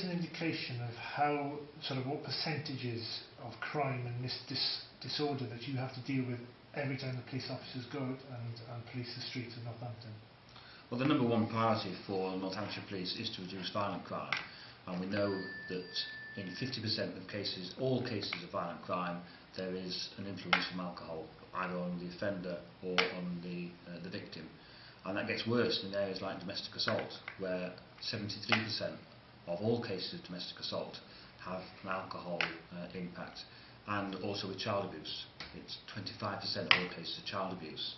an indication of how, sort of what percentages of crime and this disorder that you have to deal with every time the police officers go out and police the streets of Northampton? Well, the number one priority for Northamptonshire Police is to reduce violent crime, and we know that in 50% of cases, all cases of violent crime, there is an influence from alcohol, either on the offender or on the victim. And that gets worse in areas like domestic assault, where 73% of all cases of domestic assault have an alcohol impact. And also with child abuse, it's 25% of all cases of child abuse.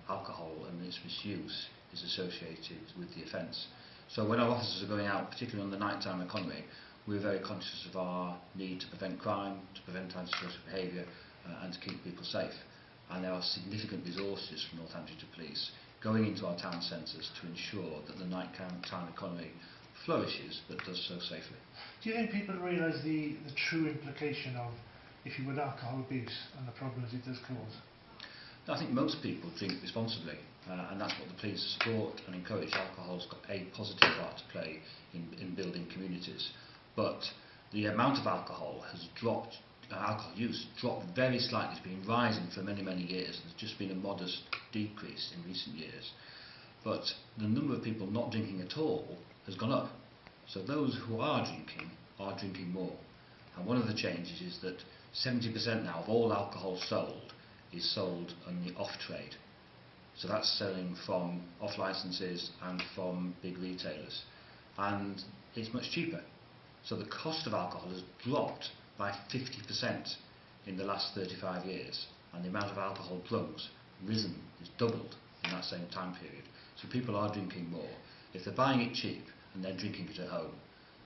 Alcohol and its misuse is associated with the offence. So when our officers are going out, particularly on the nighttime economy, we're very conscious of our need to prevent crime, to prevent antisocial behaviour and to keep people safe. And there are significant resources from Northamptonshire Police going into our town centres to ensure that the nighttime economy flourishes but does so safely. Do you think people realise the true implication of, if you would, alcohol abuse and the problems it does cause? I think most people drink responsibly, and that's what the police support and encourage. Alcohol's got a positive part to play in building communities, but the amount of alcohol has dropped. Alcohol use dropped very slightly. It's been rising for many, many years. There's just been a modest decrease in recent years, but the number of people not drinking at all has gone up. So those who are drinking more. And one of the changes is that 70% now of all alcohol sold is sold on the off-trade. So that's selling from off-licences and from big retailers. And it's much cheaper. So the cost of alcohol has dropped by 50% in the last 35 years. And the amount of alcohol drunks risen, is doubled in that same time period. So people are drinking more. If they're buying it cheap and they're drinking it at home.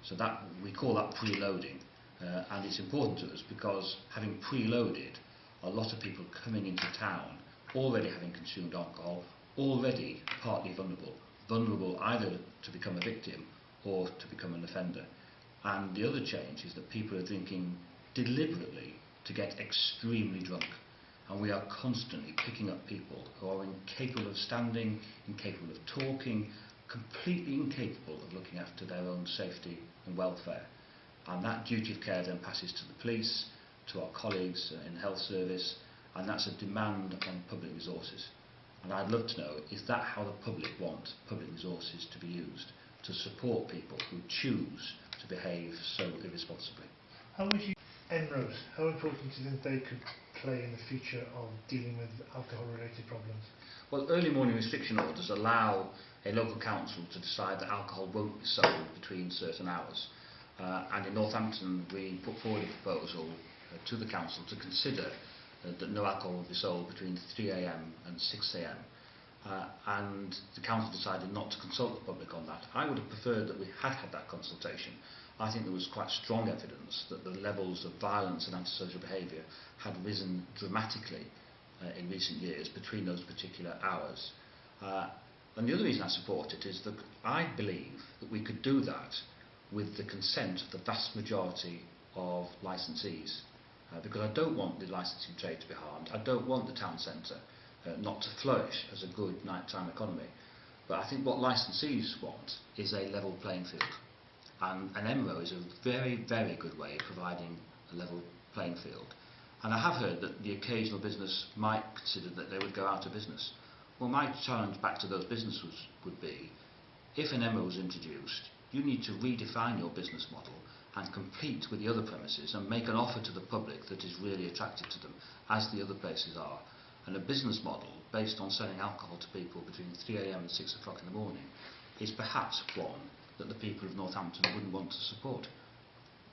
So that, we call that preloading. And it's important to us because having preloaded, a lot of people coming into town already having consumed alcohol, already partly vulnerable either to become a victim or to become an offender. And the other change is that people are drinking deliberately to get extremely drunk, and we are constantly picking up people who are incapable of standing, incapable of talking, completely incapable of looking after their own safety and welfare. And that duty of care then passes to the police, to our colleagues in the health service, and that's a demand on public resources. And I'd love to know, is that how the public want public resources to be used to support people who choose to behave so irresponsibly? How would you, MROs, how important do you think they could play in the future of dealing with alcohol-related problems? Well, early morning restriction orders allow a local council to decide that alcohol won't be sold between certain hours. And in Northampton we put forward a proposal to the council to consider that no alcohol will be sold between 3 AM and 6 AM. And the council decided not to consult the public on that. I would have preferred that we had had that consultation. I think there was quite strong evidence that the levels of violence and antisocial behaviour had risen dramatically in recent years between those particular hours. And the other reason I support it is that I believe that we could do that with the consent of the vast majority of licensees. Because I don't want the licensing trade to be harmed. I don't want the town centre not to flourish as a good nighttime economy. But I think what licensees want is a level playing field. And an MRO is a very, very good way of providing a level playing field. And I have heard that the occasional business might consider that they would go out of business. Well, my challenge back to those businesses would be, if an MRO was introduced, you need to redefine your business model and compete with the other premises and make an offer to the public that is really attractive to them, as the other places are. And a business model based on selling alcohol to people between 3 AM and 6 o'clock in the morning is perhaps one that the people of Northampton wouldn't want to support.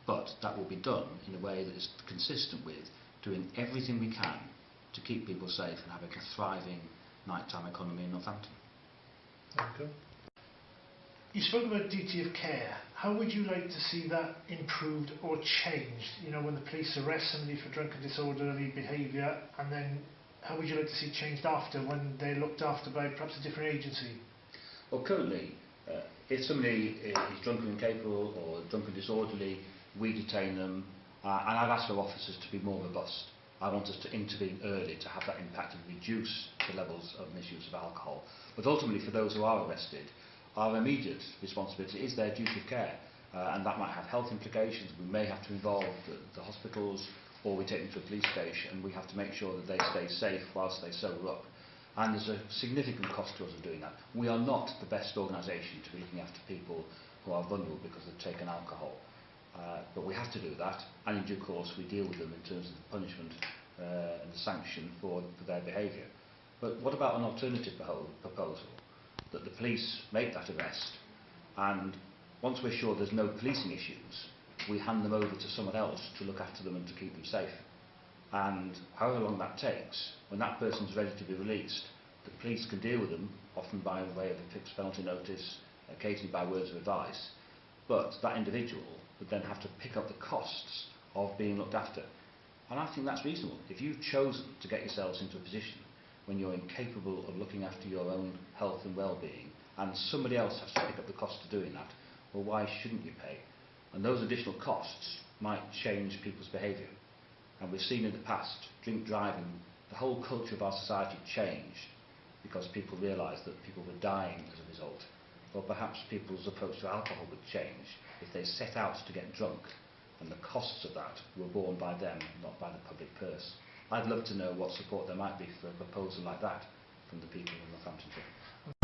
But that will be done in a way that is consistent with doing everything we can to keep people safe and having a thriving nighttime economy in Northampton. Okay. You spoke about duty of care. How would you like to see that improved or changed? You know, when the police arrest somebody for drunken disorderly behaviour, and then how would you like to see changed after, when they're looked after by perhaps a different agency? Well, currently, if somebody is drunk and incapable or drunk and disorderly, we detain them, and I've asked for officers to be more robust. I want us to intervene early to have that impact and reduce the levels of misuse of alcohol. But ultimately, for those who are arrested, our immediate responsibility is their duty of care. and that might have health implications. We may have to involve the hospitals, or we take them to a police station, and we have to make sure that they stay safe whilst they sober up. And there's a significant cost to us of doing that. We are not the best organisation to be looking after people who are vulnerable because they've taken alcohol. But we have to do that, and in due course we deal with them in terms of the punishment and the sanction for their behaviour. But what about an alternative proposal? That the police make that arrest, and once we're sure there's no policing issues, we hand them over to someone else to look after them and to keep them safe. And however long that takes, when that person's ready to be released, the police can deal with them, often by way of a fixed penalty notice, occasionally by words of advice, but that individual would then have to pick up the costs of being looked after. And I think that's reasonable. If you've chosen to get yourselves into a position when you're incapable of looking after your own health and well-being, and somebody else has to pick up the cost of doing that, well, why shouldn't you pay? And those additional costs might change people's behaviour. And we've seen in the past, drink driving, the whole culture of our society changed because people realised that people were dying as a result. Or perhaps people's approach to alcohol would change if they set out to get drunk and the costs of that were borne by them, not by the public purse. I'd love to know what support there might be for a proposal like that from the people in Northamptonshire.